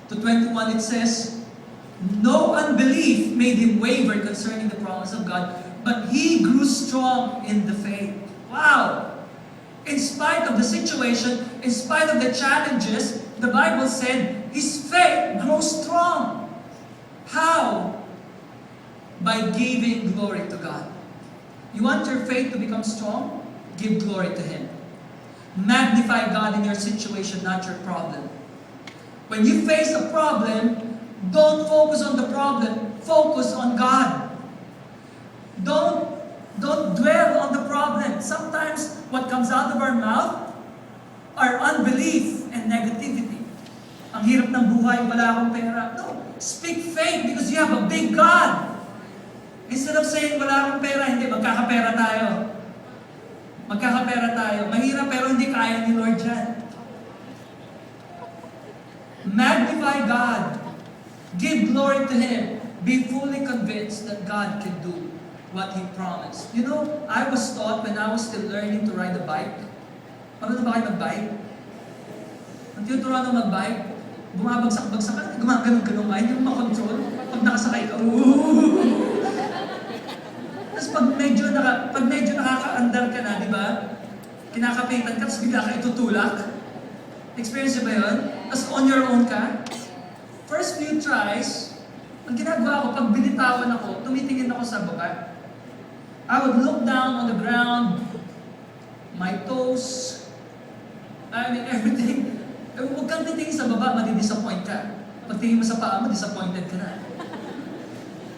to 21, it says, no unbelief made him waver concerning the promise of God, but he grew strong in the faith. Wow! In spite of the situation, in spite of the challenges, the Bible said his faith grows strong. How? By giving glory to God. You want your faith to become strong? Give glory to Him. Magnify God in your situation, not your problem. When you face a problem, don't focus on the problem. Focus on God. Don't dwell on the problem. Sometimes what comes out of our mouth are unbelief and negativity. Ang hirap ng buhay, wala akong pera. No, speak faith because you have a big God. Instead of saying wala akong pera, hindi, magkakapera tayo. Magkakapera tayo. Mahirap pero hindi kaya ni Lord yan. Magnify God. Give glory to Him. Be fully convinced that God can do what He promised. You know, I was taught when I was still learning to ride a bike. Paano ba kayo mag-bike? Ang tinuturuan ng mag-bike, bumabagsak-bagsak ka, gumaganon-ganon ka, hindi mo makontrol. Pag nakasakay ka, Tapos pag medyo nakaka-andar ka na, di ba? Kinakapitan ka, tapos bigla ka itutulak. Experience ba yun? Tapos on your own ka. First few tries, ang ginagawa ko, pag binitawan ako, tumitingin ako sa baba. I would look down on the ground, my toes, I mean everything. Huwag kang titingin sa baba, madi-disappoint ka. Pag tingin mo sa paa mo, disappointed ka na.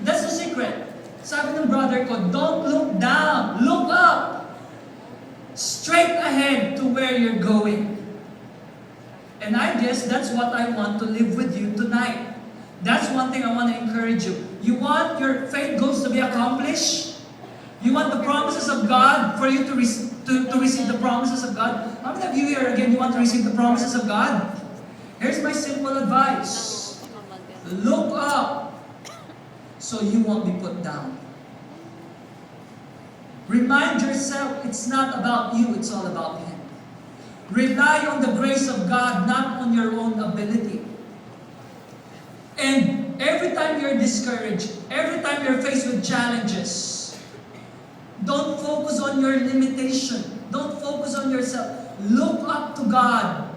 That's the secret. Sabi ng brother ko, don't look down, look up. Straight ahead to where you're going. And I guess that's what I want to live with you tonight. That's one thing I want to encourage you. You want your faith goals to be accomplished? You want the promises of God for you to receive the promises of God? How many of you here, again, you want to receive the promises of God? Here's my simple advice. Look up so you won't be put down. Remind yourself it's not about you, it's all about Him. Rely on the grace of God, not on your own ability. And every time you're discouraged, every time you're faced with challenges, don't focus on your limitation. Don't focus on yourself. Look up to God.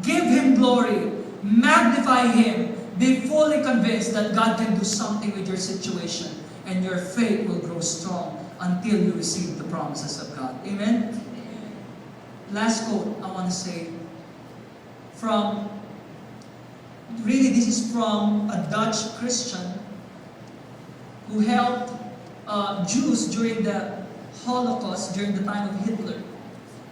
Give Him glory. Magnify Him. Be fully convinced that God can do something with your situation, and your faith will grow strong until you receive the promises of God. Amen? Last quote I want to say this is from a Dutch Christian who helped Jews during the Holocaust, during the time of Hitler.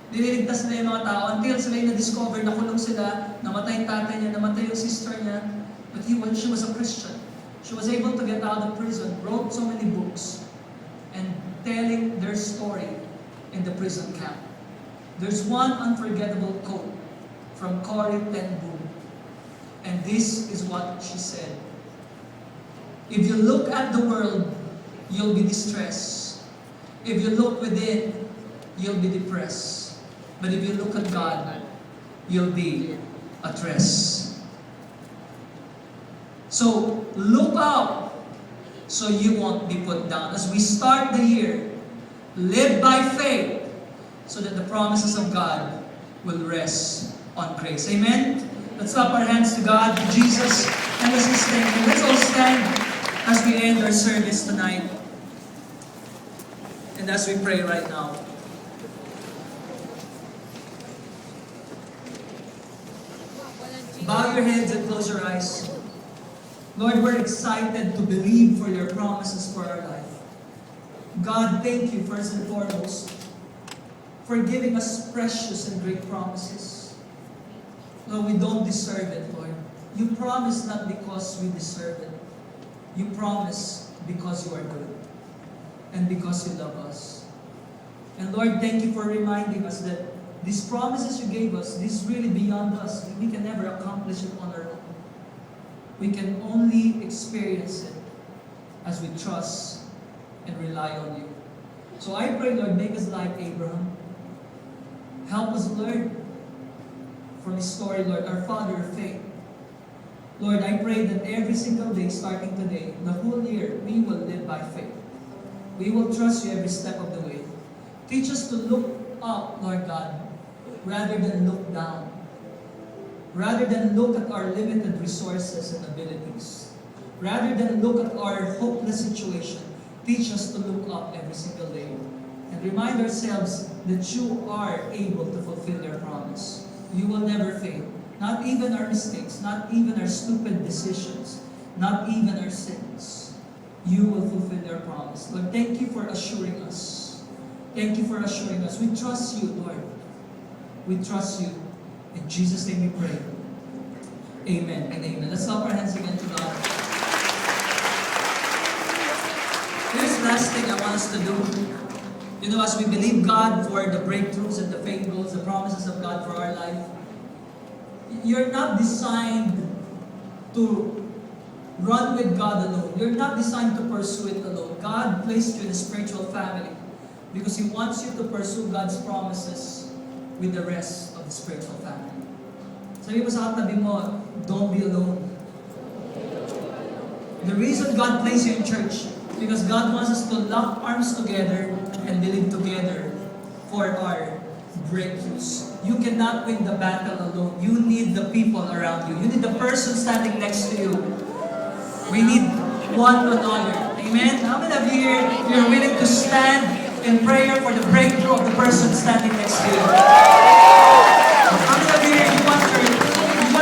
Nililigtas na yung mga tao until sila yung na-discover, nakulong sila, namatay yung tatay niya, namatay yung sister niya, but she was a Christian. She was able to get out of prison, wrote so many books, and telling their story in the prison camp. There's one unforgettable quote from Corrie ten Boom, and this is what she said. If you look at the world, you'll be distressed. If you look within, you'll be depressed. But if you look at God, you'll be at rest. So, look up so you won't be put down. As we start the year, live by faith so that the promises of God will rest on grace. Amen? Let's clap our hands to God, to Jesus, and let's stand. Let's all stand as we end our service tonight. And as we pray right now. Bow your heads and close your eyes. Lord, we're excited to believe for your promises for our life. God, thank you first and foremost for giving us precious and great promises. Lord, we don't deserve it, Lord. You promise not because we deserve it. You promise because you are good and because you love us. And Lord, thank you for reminding us that these promises you gave us, this is really beyond us. We can never accomplish it on our own. We can only experience it as we trust and rely on you. So I pray, Lord, make us like Abraham. Help us learn from his story, Lord, our father of faith. Lord, I pray that every single day, starting today, the whole year, we will live by faith. We will trust you every step of the way. Teach us to look up, Lord God, rather than look down. Rather than look at our limited resources and abilities. Rather than look at our hopeless situation, teach us to look up every single day. And remind ourselves that you are able to fulfill your promise. You will never fail. Not even our mistakes, not even our stupid decisions, not even our sins. You will fulfill your promise. Lord, thank you for assuring us. Thank you for assuring us. We trust you, Lord. We trust you. In Jesus' name we pray. Amen and amen. Let's clap our hands again to God. Here's the last thing I want us to do. You know, as we believe God for the breakthroughs and the faith goals, the promises of God for our life, you're not designed to run with God alone. You're not designed to pursue it alone. God placed you in a spiritual family because He wants you to pursue God's promises with the rest of the spiritual family. Sabi mo sa katabi mo, don't be alone. The reason God placed you in church, because God wants us to lock arms together and believe together for our breakthroughs. You cannot win the battle alone. You need the people around you. You need the person standing next to you. We need one another. Amen? How many of you here, you're willing to stand in prayer for the breakthrough of the person standing next to you? How many of you here, you want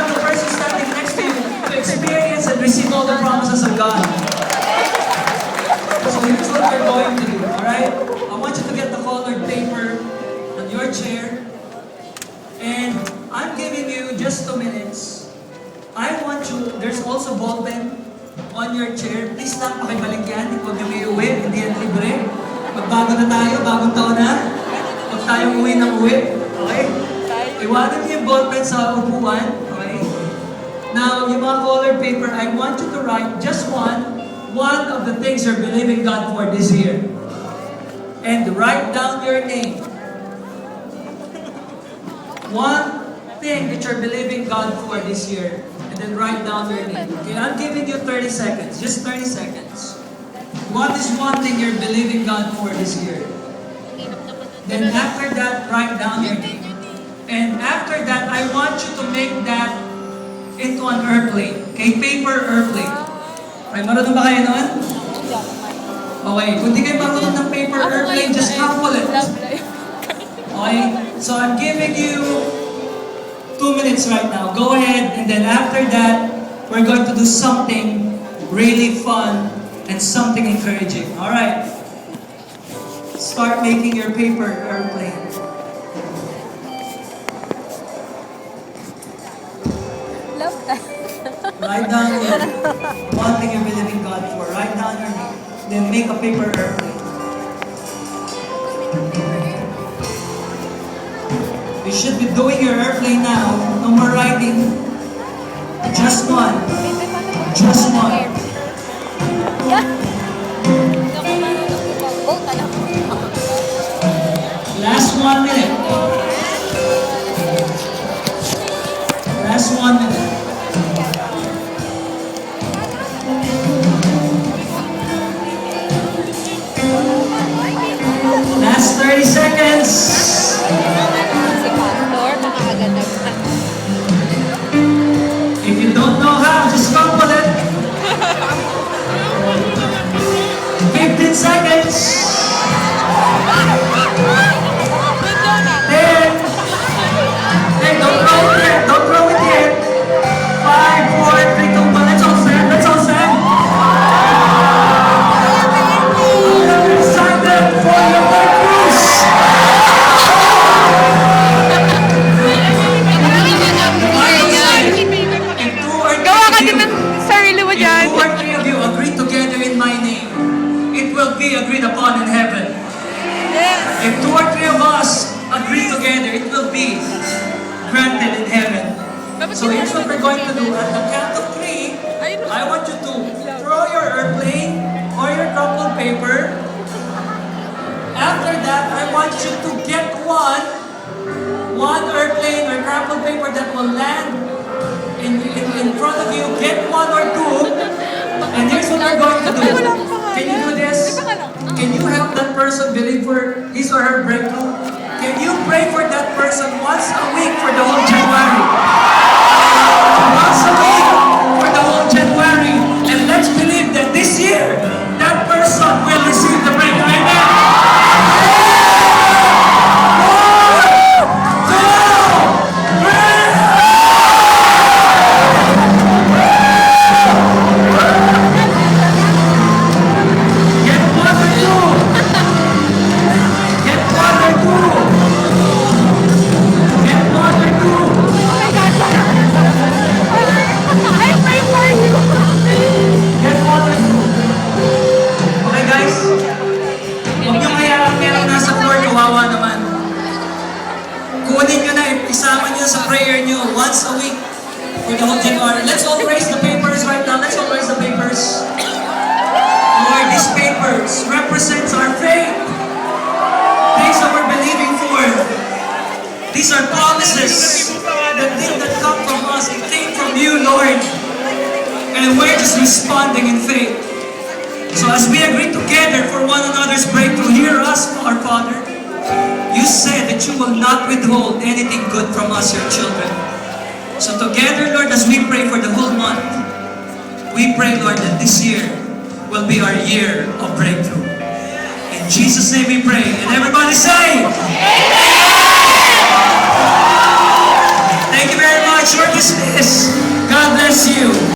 the person standing next to you to experience and receive all the promises of God? So here's what we're going to do, alright? I want you to get the colored paper on your chair. And I'm giving you just 2 minutes. I want you, there's also ball pen on your chair. Please lang pakibalik yan. Huwag niyo iuwi, hindi yan libre. Magbago na tayo, bagong taon na. Huwag tayong uwi ng uwi. Okay? Iwanan niyo yung ball pen sa upuan. Okay? Now, yung mga colored paper, I want you to write just one of the things you're believing God for this year. And write down your name. One thing that you're believing God for this year. And then write down your name. Okay, I'm giving you 30 seconds. Just 30 seconds. What is one thing you're believing God for this year? Then after that, write down your name. And after that, I want you to make that into an airplane. Okay, paper airplane. Okay, marunong ba kayo nun? Okay, kung di kayo marunong ng paper airplane, just crumple it. Okay, so I'm giving you 2 minutes right now. Go ahead, and then after that, we're going to do something really fun and something encouraging. Alright, start making your paper airplane. Love that. Write down one thing you're believing God for. Write down your name. Then make a paper airplane. You should be doing your airplane now. No more writing. Just one. Just one. Yeah. Last 1 minute. Last 1 minute. Last 30 seconds. Si Pastor, nakakaganda. If you don't know how, just crumple it. 15 seconds. 10. Hey, don't throw it yet. Don't throw it yet. 5, 4, 3, 2, 1. Let's all stand. Let's all stand. I'm excited for your breakthroughs. Gawa ka din ng sarili mo If dyan. 2 or 3 of you agree together in my name, it will be agreed upon in heaven. Yes. If 2 or 3 of us agree together, it will be granted in heaven. So here's what we're going to do. At the count of 3, I want you to throw your airplane or your crumpled paper. After that, I want you to get one airplane or crumpled paper that will land in front of you, get one or two, and here's what we're going to do. Can you do this? Can you help that person believe for his or her breakthrough? Can you pray for that person once a week for the whole January? Once a week for the whole January. And let's believe that this year, that person will receive the breakthrough. Amen. Get one or two. Get one or two. Get one or two. Get one or two. Okay guys? Huwag niyong hayaan merong nasa floor, kawawa naman. Kunin niyo na, isama niyo sa prayer niyo once a week for the whole January. Let's all raise the papers right now. Let's all raise the papers. Lord, these papers represents our faith. Things that we're believing for. These are promises. The thing that come from us, it came from you, Lord. And we're just responding in faith. So as we agree together for one another's breakthrough, hear us, our Father. You said that you will not withhold anything good from us, your children. So together, Lord, as we pray for the whole month, we pray, Lord, that this year will be our year of breakthrough. In Jesus' name we pray. And everybody say, Thank you very much. You're dismissed. God bless you.